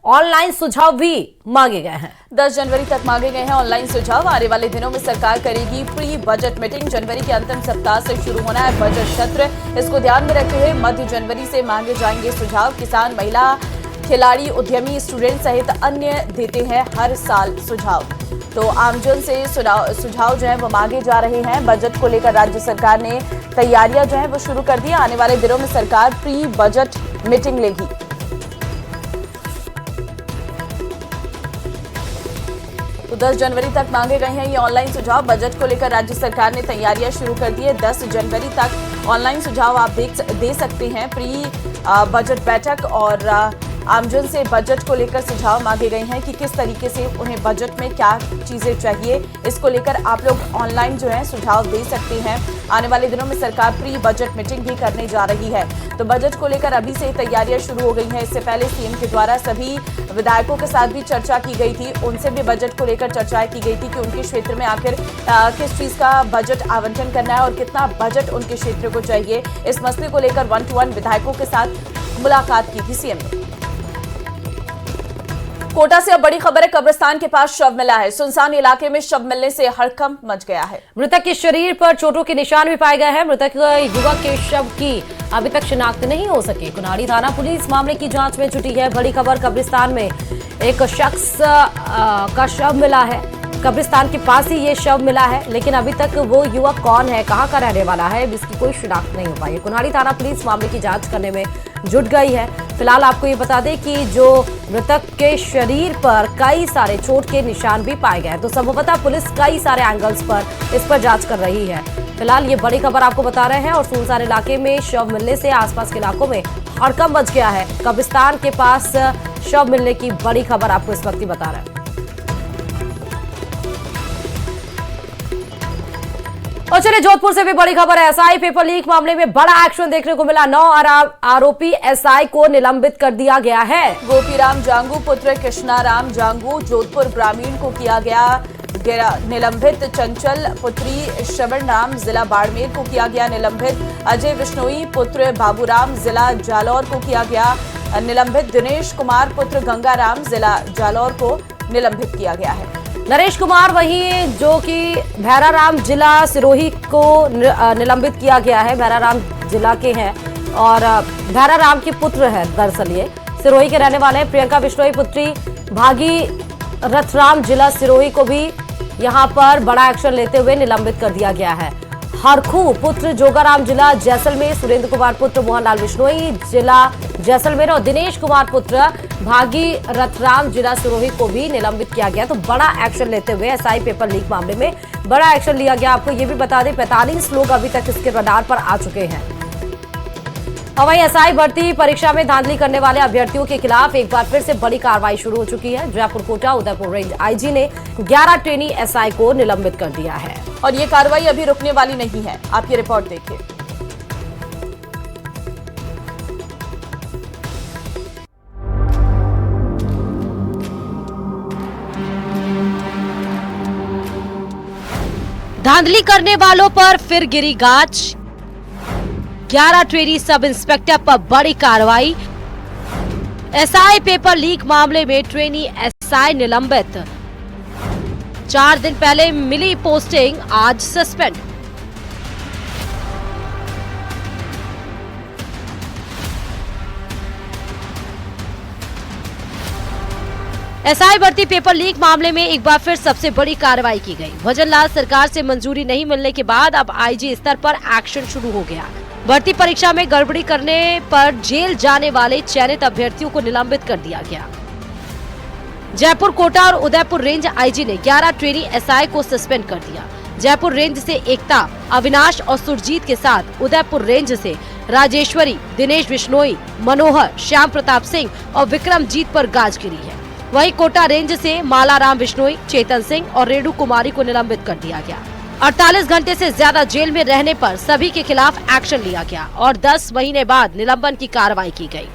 Online सुझाव भी मांगे गए हैं। 10 जनवरी तक मांगे गए हैं ऑनलाइन सुझाव। आने वाले दिनों में सरकार करेगी प्री बजट मीटिंग। जनवरी के अंतिम सप्ताह से शुरू होना है बजट सत्र। इसको ध्यान में रखते हुए मध्य जनवरी से मांगे जाएंगे सुझाव। किसान, महिला, खिलाड़ी, उद्यमी, स्टूडेंट सहित अन्य देते हैं हर साल सुझाव। तो आमजन से सुझाव जो है वो मांगे जा रहे हैं। बजट को लेकर राज्य सरकार ने तैयारियां जो है वो शुरू कर दी। आने वाले दिनों में सरकार प्री बजट मीटिंग लेगी। तो 10 जनवरी तक मांगे गए हैं ये ऑनलाइन सुझाव। बजट को लेकर राज्य सरकार ने तैयारियां शुरू कर दी है। 10 जनवरी तक ऑनलाइन सुझाव आप दे सकते हैं। प्री बजट बैठक और आमजन से बजट को लेकर सुझाव मांगे गए हैं कि किस तरीके से उन्हें बजट में क्या चीजें चाहिए। इसको लेकर आप लोग ऑनलाइन जो है सुझाव दे सकते हैं। आने वाले दिनों में सरकार प्री बजट मीटिंग भी करने जा रही है। तो बजट को लेकर अभी से तैयारियां शुरू हो गई हैं। इससे पहले सीएम के द्वारा सभी विधायकों के साथ भी चर्चा की गई थी। उनसे भी बजट को लेकर चर्चा की गई थी कि उनके क्षेत्र में आखिर किस चीज का बजट आवंटन करना है और कितना बजट उनके क्षेत्र को चाहिए। इस मसले को लेकर 1-to-1 विधायकों के साथ मुलाकात की थी सीएम ने। कोटा से अब बड़ी खबर है। कब्रिस्तान के पास शव मिला है। सुनसान इलाके में शव मिलने से हड़कंप मच गया है। मृतक के शरीर पर चोटों के निशान भी पाए गए हैं। मृतक युवक के शव की अभी तक शिनाख्त नहीं हो सकी। कुनाड़ी थाना पुलिस मामले की जांच में जुटी है। बड़ी खबर, कब्रिस्तान में एक शख्स का शव मिला है। कब्रिस्तान के पास ही ये शव मिला है, लेकिन अभी तक वो युवक कौन है, कहां का रहने वाला है, इसकी कोई शिनाख्त नहीं हो पाई है। कुनाड़ी थाना पुलिस मामले की जांच करने में जुट गई है। फिलहाल आपको ये बता दें कि जो मृतक के शरीर पर कई सारे चोट के निशान भी पाए गए हैं। तो संभवतः पुलिस कई सारे एंगल्स पर इस पर जांच कर रही है। फिलहाल ये बड़ी खबर आपको बता रहे हैं। और सुनसान इलाके में शव मिलने से आसपास के इलाकों में हड़कंप मच गया है। कब्रिस्तान के पास शव मिलने की बड़ी खबर आपको इस वक्त ही बता रहे हैं। और चलिए जोधपुर से भी बड़ी खबर है। एसआई पेपर लीक मामले में बड़ा एक्शन देखने को मिला। 9 आरोपी एसआई को निलंबित कर दिया गया है। गोपीराम जांगू पुत्र कृष्णाराम जांगू जोधपुर ग्रामीण को किया गया निलंबित। चंचल पुत्री श्रवण राम जिला बाड़मेर को किया गया निलंबित। अजय विश्नोई पुत्र बाबूराम जिला जालौर को किया गया निलंबित। दिनेश कुमार पुत्र गंगाराम जिला जालौर को निलंबित किया गया है। नरेश कुमार वहीं जो कि भैराराम जिला सिरोही को निलंबित किया गया है। भैराराम जिला के हैं और भैराराम के पुत्र हैं। दरअसल ये सिरोही के रहने वाले हैं। प्रियंका बिश्नोई पुत्री भागी रथराम जिला सिरोही को भी यहां पर बड़ा एक्शन लेते हुए निलंबित कर दिया गया है। हरखू पुत्र जोगाराम जिला जैसलमेर, सुरेंद्र कुमार पुत्र मोहनलाल बिश्नोई जिला जैसलमेर और दिनेश कुमार पुत्र भागी रथराम जिला सिरोही को भी निलंबित किया गया। तो बड़ा एक्शन लेते हुए एसआई पेपर लीक मामले में बड़ा एक्शन लिया गया। आपको ये भी बता दें 45 लोग अभी तक इसके रडार पर आ चुके हैं। और वहीं एसआई भर्ती परीक्षा में धांधली करने वाले अभ्यर्थियों के खिलाफ एक बार फिर से बड़ी कार्रवाई शुरू हो चुकी है। जयपुर कोटा उदयपुर रेंज आईजी ने 11 ट्रेनी एसआई को निलंबित कर दिया है। और ये कार्रवाई अभी रुकने वाली नहीं है। आप ये रिपोर्ट देखिए। धांधली करने वालों पर फिर गिरी गाज। 11 ट्रेनी सब इंस्पेक्टर पर बड़ी कार्रवाई। एसआई पेपर लीक मामले में ट्रेनी एसआई निलंबित। 4 दिन पहले मिली पोस्टिंग, आज सस्पेंड। एसआई भर्ती पेपर लीक मामले में एक बार फिर सबसे बड़ी कार्रवाई की गई। भजनलाल सरकार से मंजूरी नहीं मिलने के बाद अब आईजी स्तर पर एक्शन शुरू हो गया। भर्ती परीक्षा में गड़बड़ी करने पर जेल जाने वाले चयनित अभ्यर्थियों को निलंबित कर दिया गया। जयपुर, कोटा और उदयपुर रेंज आईजी ने 11 ट्रेनी एसआई को सस्पेंड कर दिया। जयपुर रेंज से एकता, अविनाश और सुरजीत के साथ उदयपुर रेंज से राजेश्वरी, दिनेश बिश्नोई, मनोहर, श्याम प्रताप सिंह और विक्रमजीत पर गाज गिरी है। वहीं कोटा रेंज से मालाराम बिश्नोई, चेतन सिंह और रेणु कुमारी को निलंबित कर दिया गया। 48 घंटे से ज्यादा जेल में रहने पर सभी के खिलाफ एक्शन लिया गया और 10 महीने बाद निलंबन की कार्रवाई की गई।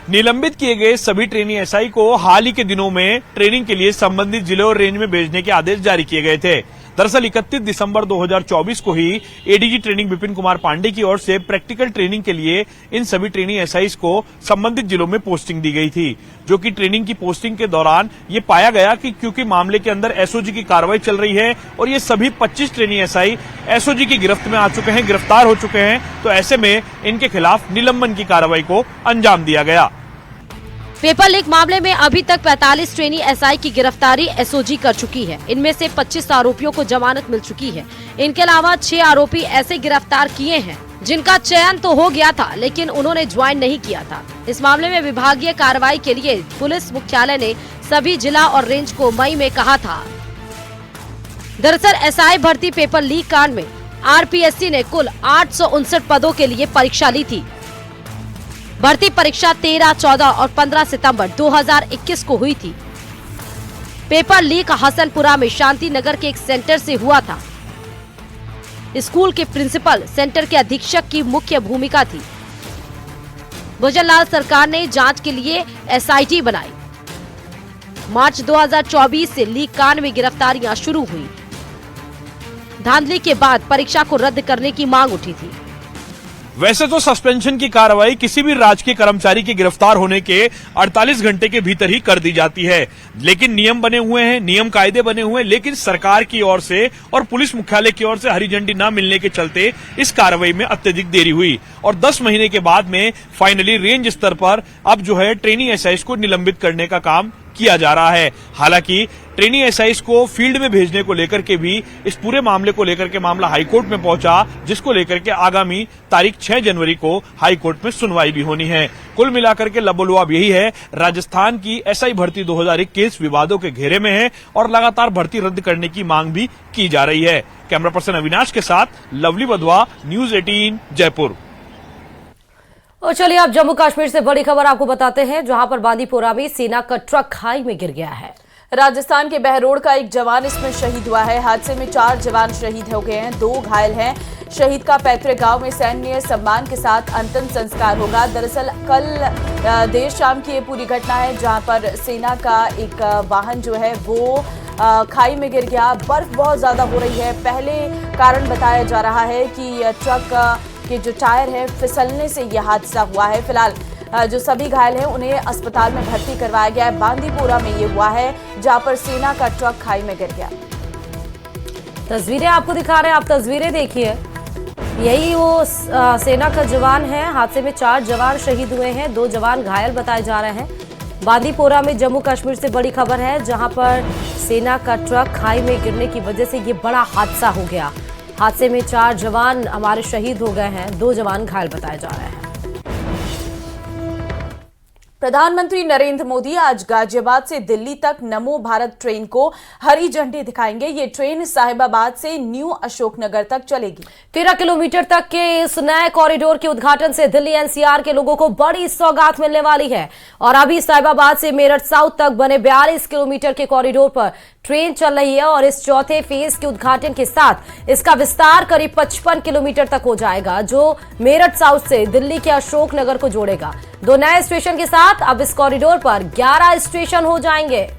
निलंबित किए गए सभी ट्रेनी एसआई को हाल ही के दिनों में ट्रेनिंग के लिए संबंधित जिलों और रेंज में भेजने के आदेश जारी किए गए थे। दरअसल 31 दिसंबर 2024 को ही एडीजी ट्रेनिंग विपिन कुमार पांडे की ओर से प्रैक्टिकल ट्रेनिंग के लिए इन सभी ट्रेनिंग एसआईज को संबंधित जिलों में पोस्टिंग दी गई थी, जो कि ट्रेनिंग की पोस्टिंग के दौरान ये पाया गया कि क्योंकि मामले के अंदर एसओजी की कार्रवाई चल रही है और ये सभी 25 ट्रेनिंग एसआई एसओजी की गिरफ्त में आ चुके हैं, गिरफ्तार हो चुके हैं, तो ऐसे में इनके खिलाफ निलंबन की कार्रवाई को अंजाम दिया गया। पेपर लीक मामले में अभी तक 45 ट्रेनी एसआई की गिरफ्तारी एसओजी कर चुकी है। इनमें से 25 आरोपियों को जमानत मिल चुकी है। इनके अलावा 6 आरोपी ऐसे गिरफ्तार किए हैं जिनका चयन तो हो गया था, लेकिन उन्होंने ज्वाइन नहीं किया था। इस मामले में विभागीय कार्रवाई के लिए पुलिस मुख्यालय ने सभी जिला और रेंज को मई में कहा था। दरअसल एसआई भर्ती पेपर लीक कांड में आरपीएससी ने कुल 859 पदों के लिए परीक्षा ली थी। भर्ती परीक्षा 13, 14 और 15 सितंबर 2021 को हुई थी। पेपर लीक हसनपुरा में शांति नगर के एक सेंटर से हुआ था। स्कूल के प्रिंसिपल, सेंटर के अधीक्षक की मुख्य भूमिका थी। भुजनलाल सरकार ने जांच के लिए एसआईटी बनाई। मार्च 2024 से लीक कांड में गिरफ्तारियां शुरू हुई। धांधली के बाद परीक्षा को रद्द करने की मांग उठी थी। वैसे तो सस्पेंशन की कार्रवाई किसी भी राजकीय कर्मचारी के गिरफ्तार होने के 48 घंटे के भीतर ही कर दी जाती है, लेकिन नियम बने हुए हैं, नियम कायदे बने हुए हैं, लेकिन सरकार की ओर से और पुलिस मुख्यालय की ओर से हरी झंडी न मिलने के चलते इस कार्रवाई में अत्यधिक देरी हुई और 10 महीने के बाद में फाइनली रेंज स्तर पर अब जो है ट्रेनी एसआईज को निलंबित करने का काम किया जा रहा है। हालांकि ट्रेनी एसआईज को फील्ड में भेजने को लेकर के भी इस पूरे मामले को लेकर के मामला हाईकोर्ट में पहुंचा, जिसको लेकर के आगामी तारीख 6 जनवरी को हाईकोर्ट में सुनवाई भी होनी है। कुल मिलाकर के लबोलुआब यही है, राजस्थान की एसआई भर्ती 2021 विवादों के घेरे में है और लगातार भर्ती रद्द करने की मांग भी की जा रही है। कैमरा पर्सन अविनाश के साथ लवली बधवा, न्यूज 18 जयपुर। और चलिए अब जम्मू कश्मीर से बड़ी खबर आपको बताते हैं, जहां पर बांदीपोरा में सेना का ट्रक खाई में गिर गया है। राजस्थान के बहरोड का एक जवान इसमें शहीद हुआ है। हादसे में 4 जवान शहीद हो गए हैं, 2 घायल हैं। शहीद का पैतृक गांव में सैन्य सम्मान के साथ अंतिम संस्कार होगा। दरअसल कल देर शाम की ये पूरी घटना है, जहां पर सेना का एक वाहन जो है वो खाई में गिर गया। बर्फ बहुत ज्यादा हो रही है। पहले कारण बताया जा रहा है कि ट्रक के जो टायर है फिसलने से यह हादसा हुआ है। फिलहाल जो सभी घायल हैं उन्हें अस्पताल में भर्ती करवाया गया है। बांदीपोरा में ये हुआ है, जहां पर सेना का ट्रक खाई में गिर गया। तस्वीरें आपको दिखा रहे हैं, आप तस्वीरें देखिए। यही वो सेना का जवान है। हादसे में 4 जवान शहीद हुए हैं, 2 जवान घायल बताए जा रहे हैं। बांदीपोरा में जम्मू कश्मीर से बड़ी खबर है, जहां पर सेना का ट्रक खाई में गिरने की वजह से ये बड़ा हादसा हो गया। हादसे में 4 जवान हमारे शहीद हो गए हैं, 2 जवान घायल बताए जा रहे हैं। प्रधानमंत्री नरेंद्र मोदी आज गाजियाबाद से दिल्ली तक नमो भारत ट्रेन को हरी झंडी दिखाएंगे। ये ट्रेन साहिबाबाद से न्यू अशोकनगर तक चलेगी। 13 किलोमीटर तक के इस नए कॉरिडोर के उद्घाटन से दिल्ली एनसीआर के लोगों को बड़ी सौगात मिलने वाली है। और अभी साहिबाबाद से मेरठ साउथ तक बने 42 किलोमीटर के कॉरिडोर पर ट्रेन चल रही है और इस चौथे फेज के उद्घाटन के साथ इसका विस्तार करीब 55 किलोमीटर तक हो जाएगा, जो मेरठ साउथ से दिल्ली के अशोकनगर को जोड़ेगा। 2 नए स्टेशन के साथ अब इस कॉरिडोर पर 11 स्टेशन हो जाएंगे।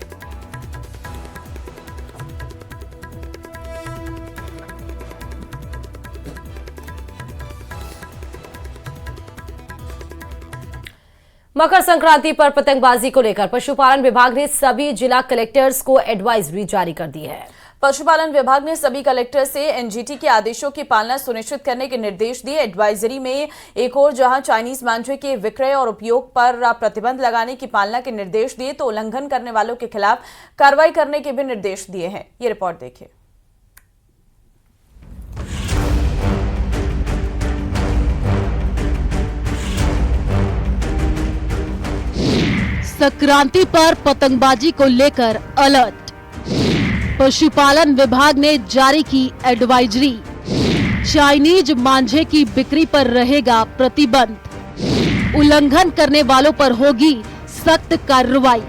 मकर संक्रांति पर पतंगबाजी को लेकर पशुपालन विभाग ने सभी जिला कलेक्टर्स को एडवाइजरी जारी कर दी है। पशुपालन विभाग ने सभी कलेक्टर से एनजीटी के आदेशों की पालना सुनिश्चित करने के निर्देश दिए। एडवाइजरी में एक और जहां चाइनीज मांझे के विक्रय और उपयोग पर प्रतिबंध लगाने की पालना के निर्देश दिए, तो उल्लंघन करने वालों के खिलाफ कार्रवाई करने के भी निर्देश दिए हैं। ये रिपोर्ट देखिए। संक्रांति पर पतंगबाजी को लेकर अलर्ट। पशुपालन विभाग ने जारी की एडवाइजरी। चाइनीज मांझे की बिक्री पर रहेगा प्रतिबंध। उल्लंघन करने वालों पर होगी सख्त कार्रवाई।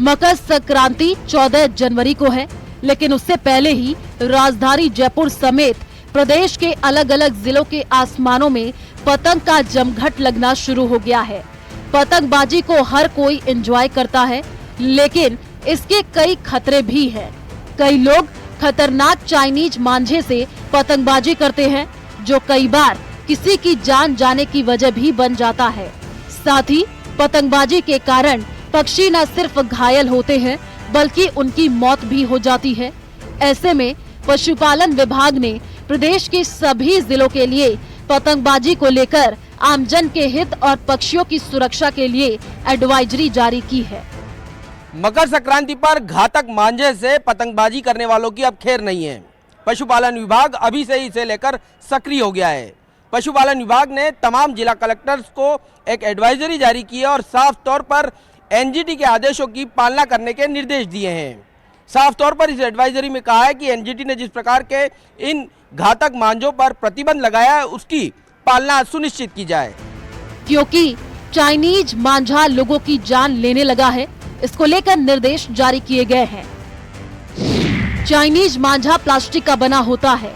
मकर संक्रांति 14 जनवरी को है, लेकिन उससे पहले ही राजधानी जयपुर समेत प्रदेश के अलग अलग जिलों के आसमानों में पतंग का जमघट लगना शुरू हो गया है। पतंगबाजी को हर कोई एंजॉय करता है, लेकिन इसके कई खतरे भी हैं। कई लोग खतरनाक चाइनीज मांझे से पतंगबाजी करते हैं, जो कई बार किसी की जान जाने की वजह भी बन जाता है। साथ ही पतंगबाजी के कारण पक्षी न सिर्फ घायल होते हैं, बल्कि उनकी मौत भी हो जाती है। ऐसे में पशुपालन विभाग ने प्रदेश के सभी जिलों के लिए पतंगबाजी को लेकर आमजन के हित और पक्षियों की सुरक्षा के लिए एडवाइजरी जारी की है। मकर संक्रांति पर घातक मांझे से पतंगबाजी करने वालों की अब खैर नहीं है। पशुपालन विभाग अभी से ही इसे लेकर सक्रिय हो गया है। पशुपालन विभाग ने तमाम जिला कलेक्टर्स को एक एडवाइजरी जारी की है और साफ तौर पर एनजीटी के आदेशों की पालना करने के निर्देश दिए हैं। साफ तौर पर इस एडवाइजरी में कहा है कि एनजीटी ने जिस प्रकार के इन घातक मांझों पर प्रतिबंध लगाया है, उसकी पालना सुनिश्चित की जाए। क्योंकि चाइनीज मांझा लोगों की जान लेने लगा है, इसको लेकर निर्देश जारी किए गए हैं। चाइनीज मांझा प्लास्टिक का बना होता है,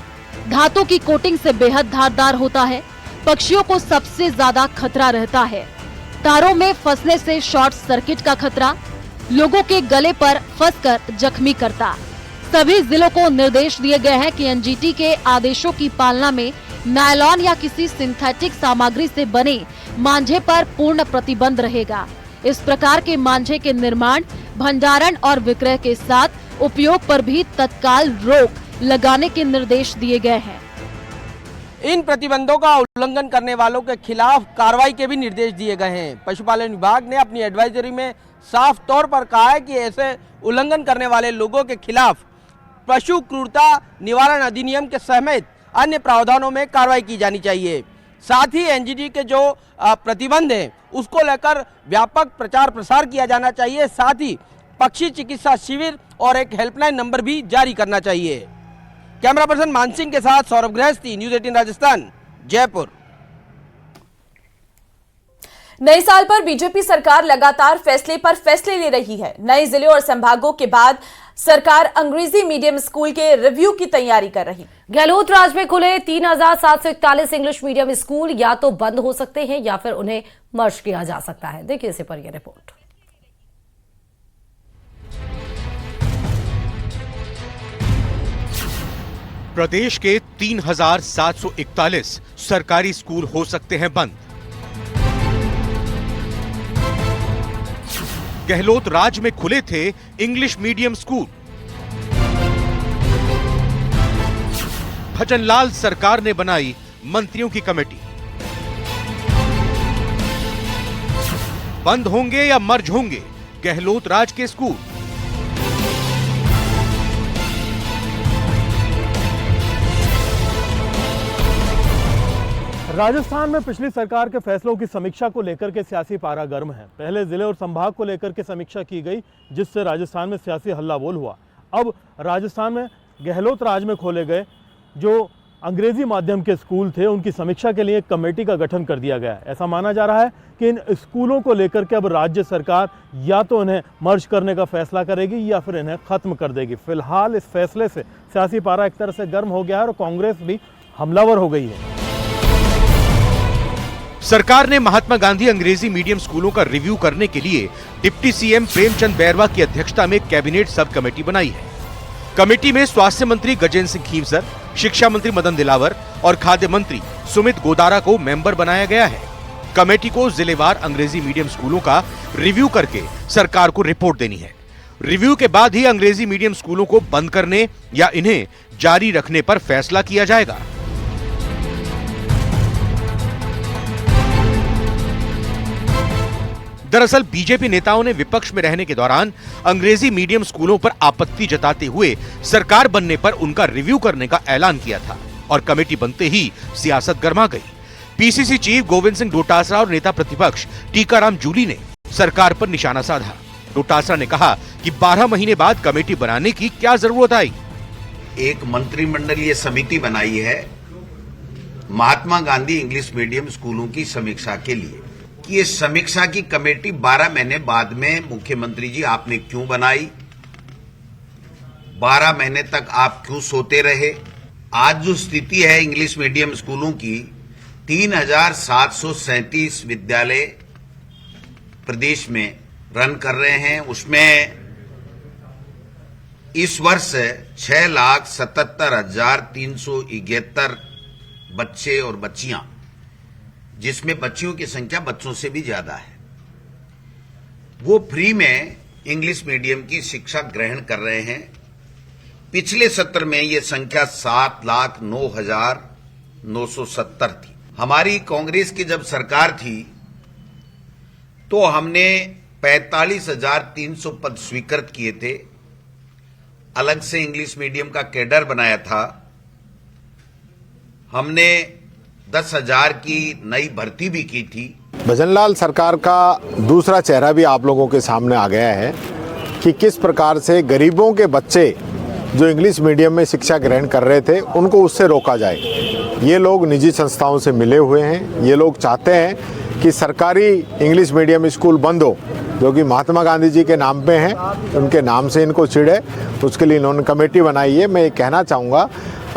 धातु की कोटिंग से बेहद धारदार होता है। पक्षियों को सबसे ज्यादा खतरा रहता है। तारों में फंसने से शॉर्ट सर्किट का खतरा, लोगों के गले पर फंसकर जख्मी करता। सभी जिलों को निर्देश दिए गए हैं कि एनजीटी के आदेशों की पालना में नायलॉन या किसी सिंथेटिक सामग्री से बने मांझे पर पूर्ण प्रतिबंध रहेगा। इस प्रकार के मांझे के निर्माण, भंडारण और विक्रय के साथ उपयोग पर भी तत्काल रोक लगाने के निर्देश दिए गए हैं। इन प्रतिबंधों का उल्लंघन करने वालों के खिलाफ कार्रवाई के भी निर्देश दिए गए हैं। पशुपालन विभाग ने अपनी एडवाइजरी में साफ तौर पर कहा है कि ऐसे उल्लंघन करने वाले लोगों के खिलाफ पशु क्रूरता निवारण अधिनियम के समेत अन्य प्रावधानों में कार्रवाई की जानी चाहिए। साथ ही एनजीटी के जो प्रतिबंध है उसको लेकर व्यापक प्रचार प्रसार किया जाना चाहिए। साथ ही पक्षी चिकित्सा शिविर और एक हेल्पलाइन नंबर भी जारी करना चाहिए। कैमरा पर्सन मानसिंह के साथ सौरभ गृहस्थी, न्यूज़ 18 राजस्थान, जयपुर। नए साल पर बीजेपी सरकार लगातार फैसले पर फैसले ले रही है। नए जिलों और संभागों के बाद सरकार अंग्रेजी मीडियम स्कूल के रिव्यू की तैयारी कर रही। गहलोत राज में खुले 3741 इंग्लिश मीडियम स्कूल या तो बंद हो सकते हैं या फिर उन्हें मर्ज किया जा सकता है। देखिए इसे पर यह रिपोर्ट। प्रदेश के 3741 सरकारी स्कूल हो सकते हैं बंद। गहलोत राज में खुले थे इंग्लिश मीडियम स्कूल। भजनलाल सरकार ने बनाई मंत्रियों की कमेटी। बंद होंगे या मर्ज होंगे गहलोत राज के स्कूल? राजस्थान में पिछली सरकार के फैसलों की समीक्षा को लेकर के सियासी पारा गर्म है। पहले जिले और संभाग को लेकर के समीक्षा की गई, जिससे राजस्थान में सियासी हल्ला बोल हुआ। अब राजस्थान में गहलोत राज में खोले गए जो अंग्रेजी माध्यम के स्कूल थे, उनकी समीक्षा के लिए एक कमेटी का गठन कर दिया गया है। ऐसा माना जा रहा है कि इन स्कूलों को लेकर के अब राज्य सरकार या तो इन्हें मर्ज करने का फैसला करेगी या फिर इन्हें खत्म कर देगी। फिलहाल इस फैसले से सियासी पारा एक तरह से गर्म हो गया है और कांग्रेस भी हमलावर हो गई है। सरकार ने महात्मा गांधी अंग्रेजी मीडियम स्कूलों का रिव्यू करने के लिए डिप्टी सीएम प्रेमचंद बैरवा की अध्यक्षता में कैबिनेट सब कमेटी बनाई है। कमेटी में स्वास्थ्य मंत्री गजेंद्र सिंह खींवसर, शिक्षा मंत्री मदन दिलावर और खाद्य मंत्री सुमित गोदारा को मेंबर बनाया गया है। कमेटी को जिलेवार अंग्रेजी मीडियम स्कूलों का रिव्यू करके सरकार को रिपोर्ट देनी है। रिव्यू के बाद ही अंग्रेजी मीडियम स्कूलों को बंद करने या इन्हें जारी रखने पर फैसला किया जाएगा। दरअसल बीजेपी नेताओं ने विपक्ष में रहने के दौरान अंग्रेजी मीडियम स्कूलों पर आपत्ति जताते हुए सरकार बनने पर उनका रिव्यू करने का ऐलान किया था और कमेटी बनते ही सियासत गर्मा गई। पीसीसी चीफ गोविंद सिंह डोटासरा और नेता प्रतिपक्ष टीकाराम जूली ने सरकार पर निशाना साधा। डोटासरा ने कहा कि 12 महीने बाद कमेटी बनाने की क्या जरूरत आई। एक मंत्रिमंडलीय समिति बनाई है महात्मा गांधी इंग्लिश मीडियम स्कूलों की समीक्षा के लिए कि ये समीक्षा की कमेटी 12 महीने बाद में मुख्यमंत्री जी आपने क्यों बनाई, 12 महीने तक आप क्यों सोते रहे। आज जो स्थिति है इंग्लिश मीडियम स्कूलों की, 3,737 विद्यालय प्रदेश में रन कर रहे हैं। उसमें इस वर्ष 6,77,371 बच्चे और बच्चियां, जिसमें बच्चियों की संख्या बच्चों से भी ज्यादा है, वो फ्री में इंग्लिश मीडियम की शिक्षा ग्रहण कर रहे हैं। पिछले सत्र में ये संख्या 7,09,970 थी। हमारी कांग्रेस की जब सरकार थी तो हमने 45,300 पद स्वीकृत किए थे। अलग से इंग्लिश मीडियम का कैडर बनाया था। हमने 10,000 की नई भर्ती भी की थी। भजनलाल सरकार का दूसरा चेहरा भी आप लोगों के सामने आ गया है कि किस प्रकार से गरीबों के बच्चे जो इंग्लिश मीडियम में शिक्षा ग्रहण कर रहे थे उनको उससे रोका जाए। ये लोग निजी संस्थाओं से मिले हुए हैं। ये लोग चाहते हैं कि सरकारी इंग्लिश मीडियम स्कूल बंद हो, जो कि महात्मा गांधी जी के नाम पे हैं, उनके नाम से इनको चिढ़े। उसके लिए इन्होंने कमेटी बनाई है। मैं ये कहना चाहूँगा,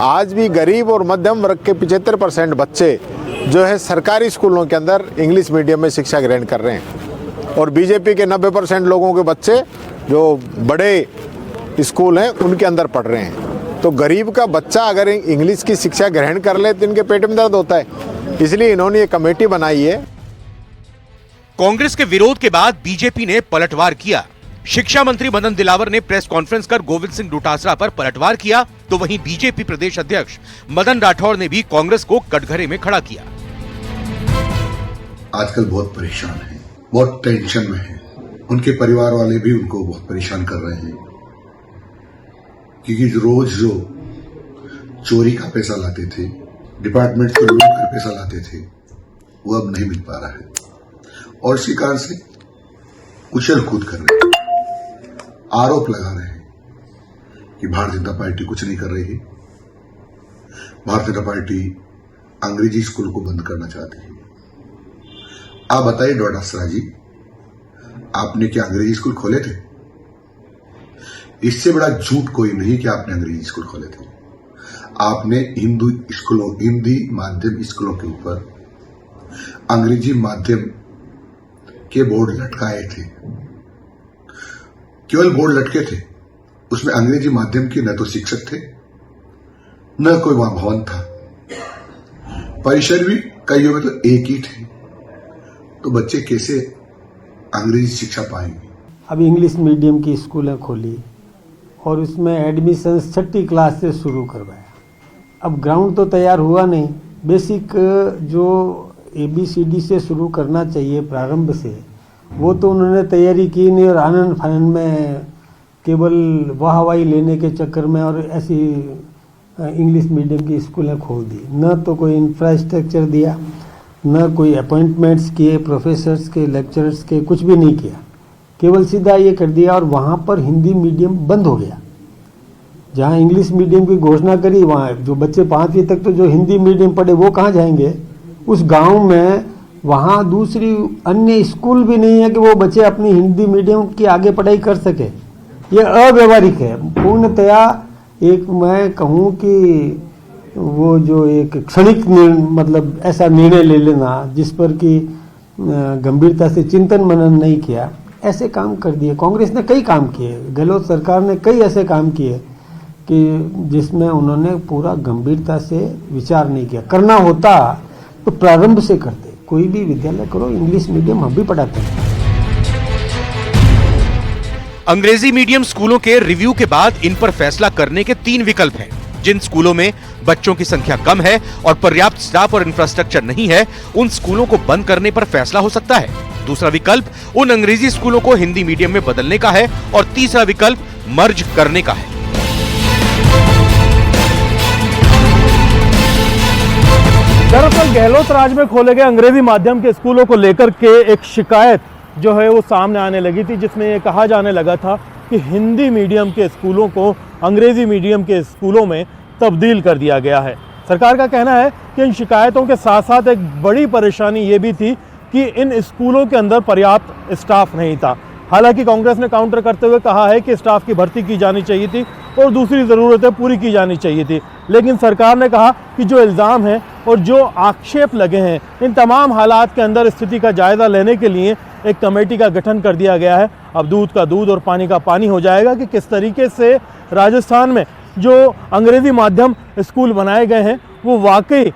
आज भी गरीब और मध्यम वर्ग के 75% बच्चे जो है सरकारी स्कूलों के अंदर इंग्लिश मीडियम में शिक्षा ग्रहण कर रहे हैं, और बीजेपी के 90% लोगों के बच्चे जो बड़े स्कूल हैं उनके अंदर पढ़ रहे हैं। तो गरीब का बच्चा अगर इंग्लिश की शिक्षा ग्रहण कर ले तो इनके पेट में दर्द होता है। इसलिए इन्होंने ये कमेटी बनाई है। कांग्रेस के विरोध के बाद बीजेपी ने पलटवार किया। शिक्षा मंत्री मदन दिलावर ने प्रेस कॉन्फ्रेंस कर गोविंद सिंह डोटासरा पर पलटवार किया, तो वहीं बीजेपी प्रदेश अध्यक्ष मदन राठौर ने भी कांग्रेस को कटघरे में खड़ा किया। आजकल बहुत परेशान हैं, बहुत टेंशन में हैं। उनके परिवार वाले भी उनको बहुत परेशान कर रहे हैं, क्योंकि रोज जो चोरी का पैसा लाते थे, डिपार्टमेंट को लूट कर पैसा लाते थे, वो अब नहीं मिल पा रहा है, और इसी कारण से उछल कूद कर रहे हैं, आरोप लगा रहे हैं कि भारतीय जनता पार्टी कुछ नहीं कर रही है। भारतीय जनता पार्टी अंग्रेजी स्कूल को बंद करना चाहती है। आप बताइए डोटासरा जी, आपने क्या अंग्रेजी स्कूल खोले थे? इससे बड़ा झूठ कोई नहीं कि आपने अंग्रेजी स्कूल खोले थे। आपने हिंदी माध्यम स्कूलों के ऊपर अंग्रेजी माध्यम के बोर्ड लटकाए थे। केवल बोर्ड लटके थे, उसमें अंग्रेजी माध्यम के न तो शिक्षक थे, न कोई वहां भवन था। परिसर भी कईयों में तो एक ही थे। तो बच्चे कैसे अंग्रेजी शिक्षा पाएंगे? अब इंग्लिश मीडियम की स्कूलें खोली और उसमें एडमिशन 6ठी क्लास से शुरू करवाया। अब ग्राउंड तो तैयार हुआ नहीं, बेसिक जो ABCD से शुरू करना चाहिए प्रारंभ से, वो तो उन्होंने तैयारी की नहीं, और आनंद फानंद में केवल वाहवाही लेने के चक्कर में और ऐसी इंग्लिश मीडियम की स्कूलें खोल दी। न तो कोई इंफ्रास्ट्रक्चर दिया, न कोई अपॉइंटमेंट्स किए प्रोफेसर्स के, लेक्चरर्स के, कुछ भी नहीं किया। केवल सीधा ये कर दिया, और वहाँ पर हिंदी मीडियम बंद हो गया। जहाँ इंग्लिश मीडियम की घोषणा करी, वहाँ जो बच्चे 5वीं तक तो जो हिंदी मीडियम पढ़े वो कहाँ जाएंगे? उस गांव में वहाँ दूसरी अन्य स्कूल भी नहीं है कि वो बच्चे अपनी हिंदी मीडियम की आगे पढ़ाई कर सके। ये अव्यवहारिक है पूर्णतया। एक मैं कहूँ कि वो जो एक क्षणिक मतलब ऐसा निर्णय ले लेना जिस पर कि गंभीरता से चिंतन मनन नहीं किया, ऐसे काम कर दिए। कांग्रेस ने कई काम किए, गहलोत सरकार ने कई ऐसे काम किए कि जिसमें उन्होंने पूरा गंभीरता से विचार नहीं किया। करना होता तो प्रारंभ से करते। कोई भी विद्यालय करो, इंग्लिश मीडियम हम भी पढ़ाते हैं। अंग्रेजी मीडियम स्कूलों के रिव्यू के बाद इन पर फैसला करने के 3 विकल्प हैं। जिन स्कूलों में बच्चों की संख्या कम है और पर्याप्त स्टाफ और इंफ्रास्ट्रक्चर नहीं है, उन स्कूलों को बंद करने पर फैसला हो सकता है। दूसरा विकल्प उन अंग्रेजी स्कूलों को हिंदी मीडियम में बदलने का है, और तीसरा विकल्प मर्ज करने का है। दरअसल गहलोत राज में खोले गए अंग्रेजी माध्यम के स्कूलों को लेकर के एक शिकायत जो है वो सामने आने लगी थी, जिसमें ये कहा जाने लगा था कि हिंदी मीडियम के स्कूलों को अंग्रेजी मीडियम के स्कूलों में तब्दील कर दिया गया है। सरकार का कहना है कि इन शिकायतों के साथ साथ एक बड़ी परेशानी ये भी थी कि इन स्कूलों के अंदर पर्याप्त स्टाफ नहीं था। हालांकि कांग्रेस ने काउंटर करते हुए कहा है कि स्टाफ की भर्ती की जानी चाहिए थी और दूसरी ज़रूरतें पूरी की जानी चाहिए थी, लेकिन सरकार ने कहा कि जो इल्ज़ाम है और जो आक्षेप लगे हैं, इन तमाम हालात के अंदर स्थिति का जायजा लेने के लिए एक कमेटी का गठन कर दिया गया है। अब दूध का दूध और पानी का पानी हो जाएगा कि किस तरीके से राजस्थान में जो अंग्रेजी माध्यम स्कूल बनाए गए हैं वो वाकई